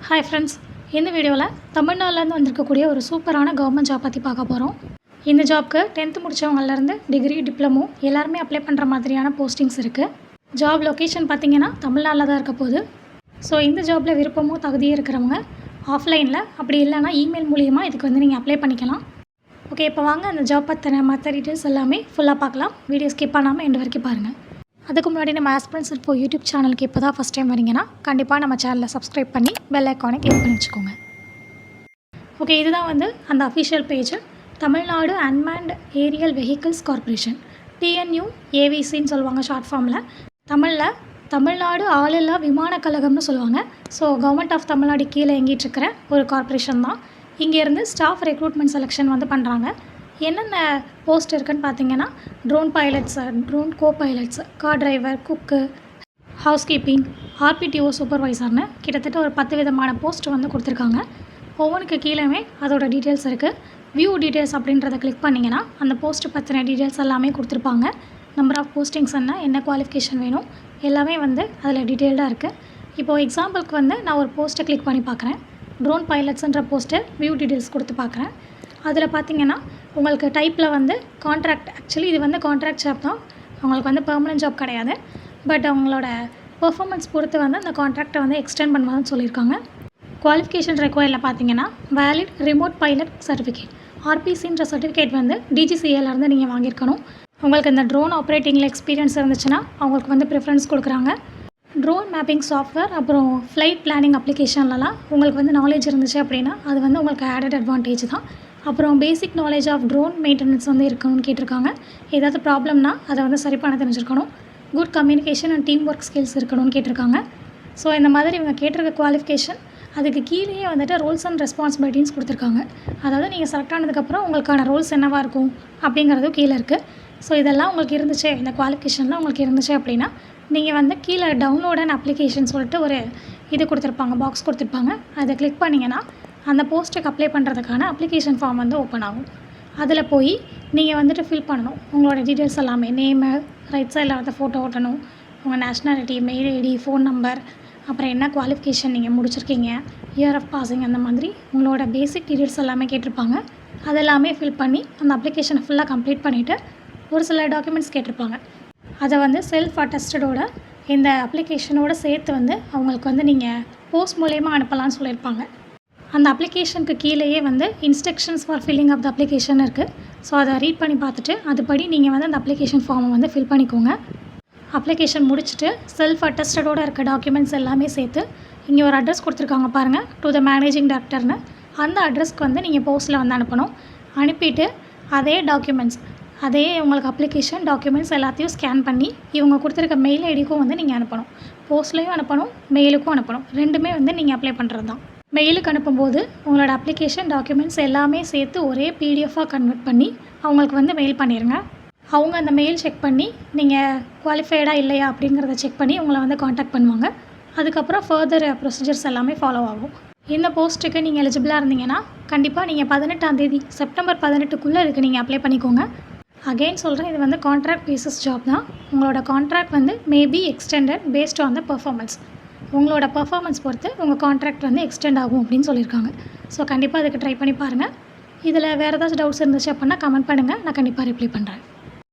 Hi friends, இந்த வீடியோவில் தமிழ்நாட்டிலேருந்து வந்திருக்கக்கூடிய ஒரு சூப்பரான கவர்மெண்ட் ஜாப் பற்றி பார்க்க போகிறோம். இந்த ஜாப்க்கு 10th முடித்தவங்கலேருந்து டிகிரி, டிப்ளமோ எல்லாருமே அப்ளை பண்ணுற மாதிரியான போஸ்டிங்ஸ் இருக்குது. ஜாப் லொக்கேஷன் பார்த்திங்கன்னா தமிழ்நாட்டில் தான் இருக்க போகுது. ஸோ இந்த ஜாபில் விருப்பமோ தகுதியும் இருக்கிறவங்க ஆஃப்லைனில், அப்படி இல்லைனா இமெயில் மூலியமாக இதுக்கு வந்து நீங்கள் அப்ளை பண்ணிக்கலாம். ஓகே, இப்போ வாங்க அந்த ஜாப் பற்றின மற்ற டீட்டெயில்ஸ் எல்லாமே ஃபுல்லாக பார்க்கலாம். வீடியோ ஸ்கிப் பண்ணாமல் எண்டு வரைக்கும் பாருங்கள். அதுக்கு முன்னாடி நம்ம ஆஸ்பிரன்ட்ஸ் இன்ஃபோ யூடியூப் சேனலுக்கு இப்போ தான் ஃபஸ்ட் டைம் வரீங்கன்னா கண்டிப்பாக நம்ம சேனலை சப்ஸ்கிரைப் பண்ணி பெல் ஐக்கானை கிளிக் பண்ணி வச்சுக்கோங்க. ஓகே, இதுதான் வந்து அந்த official page. Tamil Nadu unmanned aerial vehicles corporation, TNU ஏவிசின்னு சொல்லுவாங்க ஷார்ட் ஃபார்மில். தமிழில் தமிழ்நாடு ஆளில்லா விமான கழகம்னு சொல்லுவாங்க. ஸோ கவர்மெண்ட் ஆஃப் தமிழ்நாடு கீழே இயங்கிட்டுருக்கிற ஒரு கார்ப்பரேஷன் தான். இங்கேருந்து ஸ்டாஃப் ரெக்ரூட்மெண்ட் செலெக்ஷன் வந்து பண்ணுறாங்க. என்னென்ன போஸ்ட் இருக்குதுன்னு பார்த்தீங்கன்னா, ட்ரோன் பைலட்ஸு, ட்ரோன் கோ பைலட்ஸு, கார் டிரைவர், குக்கு, ஹவுஸ் கீப்பிங், ஆர்பிடிஓ சூப்பர்வைசர்னு கிட்டத்தட்ட ஒரு 10 விதமான போஸ்ட் வந்து கொடுத்துருக்காங்க. ஒவ்வொன்றுக்கு கீழேயுமே அதோட டீட்டெயில்ஸ் இருக்குது. வியூ டீட்டெயில்ஸ் அப்படின்றத கிளிக் பண்ணிங்கன்னா அந்த போஸ்ட்டு பற்றின டீட்டெயில்ஸ் எல்லாமே கொடுத்துருப்பாங்க. நம்பர் ஆஃப் போஸ்டிங்ஸ் என்ன குவாலிஃபிகேஷன் வேணும் எல்லாமே வந்து அதில் டீட்டெயில்டாக இருக்குது. இப்போது எக்ஸாம்பிளுக்கு வந்து நான் ஒரு போஸ்ட்டை கிளிக் பண்ணி பார்க்குறேன். ட்ரோன் பைலட்ஸுன்ற போஸ்ட்டு வியூ டீட்டெயில்ஸ் கொடுத்து பார்க்குறேன். அதில் பார்த்தீங்கன்னா உங்களுக்கு டைப்பில் வந்து கான்ட்ராக்ட், ஆக்சுவலி இது வந்து கான்ட்ராக்ட் ஜாப் தான், அவங்களுக்கு வந்து பெர்மனன்ட் ஜாப் கிடையாது. பட் அவங்களோட பெர்ஃபார்மன்ஸ் பொறுத்து வந்து அந்த கான்ட்ராக்டை வந்து எக்ஸ்டெண்ட் பண்ணுவாங்கன்னு சொல்லியிருக்காங்க. குவாலிஃபிகேஷன் ரெக்வயரில் பார்த்தீங்கன்னா வேலிட் ரிமோட் பைலட் சர்டிஃபிகேட், ஆர்பிசின்ற சர்டிஃபிகேட் வந்து டிஜிசிஏலேருந்து நீங்கள் வாங்கியிருக்கணும். உங்களுக்கு இந்த ட்ரோன் ஆப்ரேட்டிங்கில் எக்ஸ்பீரியன்ஸ் இருந்துச்சுன்னா அவங்களுக்கு வந்து ப்ரிஃபரன்ஸ் கொடுக்குறாங்க. ட்ரோன் மேப்பிங் சாஃப்ட்வேர் அப்புறம் ஃப்ளைட் பிளானிங் அப்ளிகேஷன்லலாம் உங்களுக்கு வந்து நாலேஜ் இருந்துச்சு அப்படின்னா அது வந்து உங்களுக்கு ஆடட் அட்வான்டேஜ் தான். அப்புறம் basic knowledge of drone maintenance வந்து இருக்கணும்னு கேட்டிருக்காங்க. ஏதாவது ப்ராப்ளம்னா அதை வந்து சரி பண்ண தெரிஞ்சிருக்கணும். Good communication and team work skills இருக்கணும்னு கேட்டிருக்காங்க. ஸோ இந்த மாதிரி இவங்க கேட்டிருக்க குவாலிஃபிகேஷன், அதுக்கு கீழேயே வந்துட்டு ரோல்ஸ் அண்ட் ரெஸ்பான்சிபிலிட்டிஸ் கொடுத்துருக்காங்க. அதாவது நீங்கள் செலக்ட் ஆனதுக்கப்புறம் உங்களுக்கான ரோல்ஸ் என்னவாக இருக்கும் அப்படிங்கிறதும் கீழே இருக்குது. ஸோ இதெல்லாம் உங்களுக்கு இருந்துச்சு, இந்த குவாலிஃபிகேஷன்லாம் உங்களுக்கு இருந்துச்சு அப்படின்னா நீங்கள் வந்து கீழே டவுன்லோட் அண்ட் அப்ளிகேஷன் சொல்லிட்டு ஒரு இது கொடுத்துருப்பாங்க, பாக்ஸ் கொடுத்துருப்பாங்க. அதை கிளிக் பண்ணிங்கன்னா அந்த போஸ்ட்டுக்கு அப்ளை பண்ணுறதுக்கான அப்ளிகேஷன் ஃபார்ம் வந்து ஓப்பன் ஆகும். அதில் போய் நீங்கள் வந்துட்டு ஃபில் பண்ணணும் உங்களோட டீட்டெயில்ஸ் எல்லாமே. நேமு, ரைட் சைடில் வந்து ஃபோட்டோ ஓட்டணும், உங்கள் nationality, mail ID, phone number, அப்புறம் என்ன குவாலிஃபிகேஷன் நீங்கள் முடிச்சிருக்கீங்க, இயர் ஆஃப் பாசிங், அந்த மாதிரி உங்களோட பேசிக் டீட்டெயில்ஸ் எல்லாமே கேட்டிருப்பாங்க. அதெல்லாமே ஃபில் பண்ணி அந்த அப்ளிகேஷனை ஃபுல்லாக கம்ப்ளீட் பண்ணிவிட்டு ஒரு சில டாக்குமெண்ட்ஸ் கேட்டிருப்பாங்க. அதை வந்து செல்ஃப் அட்டஸ்டடோட இந்த அப்ளிகேஷனோடு சேர்த்து வந்து அவங்களுக்கு வந்து நீங்கள் போஸ்ட் மூலயமா அனுப்பலாம்னு சொல்லியிருப்பாங்க. அந்த அப்ளிகேஷனுக்கு கீழேயே வந்து instructions for filling of the application இருக்குது. ஸோ அதை ரீட் பண்ணி பார்த்துட்டு அதுபடி நீங்கள் வந்து அந்த அப்ளிகேஷன் ஃபார்மை வந்து ஃபில் பண்ணிக்கோங்க. அப்ளிகேஷன் முடிச்சுட்டு செல்ஃப் அட்டஸ்டடோடு இருக்க டாக்குமெண்ட்ஸ் எல்லாமே சேர்த்து இங்கே ஒரு அட்ரஸ் கொடுத்துருக்காங்க பாருங்கள், டு த மேனேஜிங் டைரக்டர்னு. அந்த அட்ரஸ்க்கு வந்து நீங்கள் போஸ்ட்டில் வந்து அனுப்பணும். அனுப்பிட்டு அதே டாக்குமெண்ட்ஸ், அதே உங்களுக்கு அப்ளிகேஷன் டாக்குமெண்ட்ஸ் எல்லாத்தையும் ஸ்கேன் பண்ணி இவங்க கொடுத்துருக்க மெயில் ஐடிக்கும் வந்து நீங்கள் அனுப்பணும். போஸ்ட்லேயும் அனுப்பணும், மெயிலுக்கும் அனுப்பணும். ரெண்டுமே வந்து நீங்கள் அப்ளை பண்ணுறது தான். மெயிலுக்கு அனுப்பும்போது உங்களோட அப்ளிகேஷன் டாக்குமெண்ட்ஸ் எல்லாமே சேர்த்து ஒரே பிடிஎஃபாக கன்வெர்ட் பண்ணி அவங்களுக்கு வந்து மெயில் பண்ணிடுங்க. அவங்க அந்த மெயில் செக் பண்ணி நீங்கள் குவாலிஃபைடாக இல்லையா அப்படிங்கிறத செக் பண்ணி உங்களை வந்து காண்டாக்ட் பண்ணுவாங்க. அதுக்கப்புறம் ஃபர்தர் ப்ரொசீஜர்ஸ் எல்லாமே ஃபாலோ ஆகும். இந்த போஸ்ட்டுக்கு நீங்கள் எலிஜிபிளாக இருந்தீங்கன்னா கண்டிப்பாக நீங்கள் 18ஆம் தேதி செப்டம்பர் 18க்குள்ளே இதுக்கு நீங்கள் அப்ளை பண்ணிக்கோங்க. அகெயின் சொல்கிறேன், இது வந்து கான்ட்ராக்ட் பேசிஸ் ஜாப் தான். உங்களோட கான்ட்ராக்ட் வந்து maybe extended based on the performance. உங்களோட பெர்ஃபார்மன்ஸ் பொறுத்து உங்கள் கான்ட்ராக்ட் வந்து எக்ஸ்டெண்ட் ஆகும் அப்படின்னு சொல்லியிருக்காங்க. ஸோ கண்டிப்பாக அதுக்கு ட்ரை பண்ணி பாருங்கள். இதில் வேறு ஏதாச்சும் டவுட்ஸ் இருந்துச்சு அப்படின்னா கமெண்ட் பண்ணுங்கள், நான் கண்டிப்பாக ரிப்ளை பண்ணுறேன்.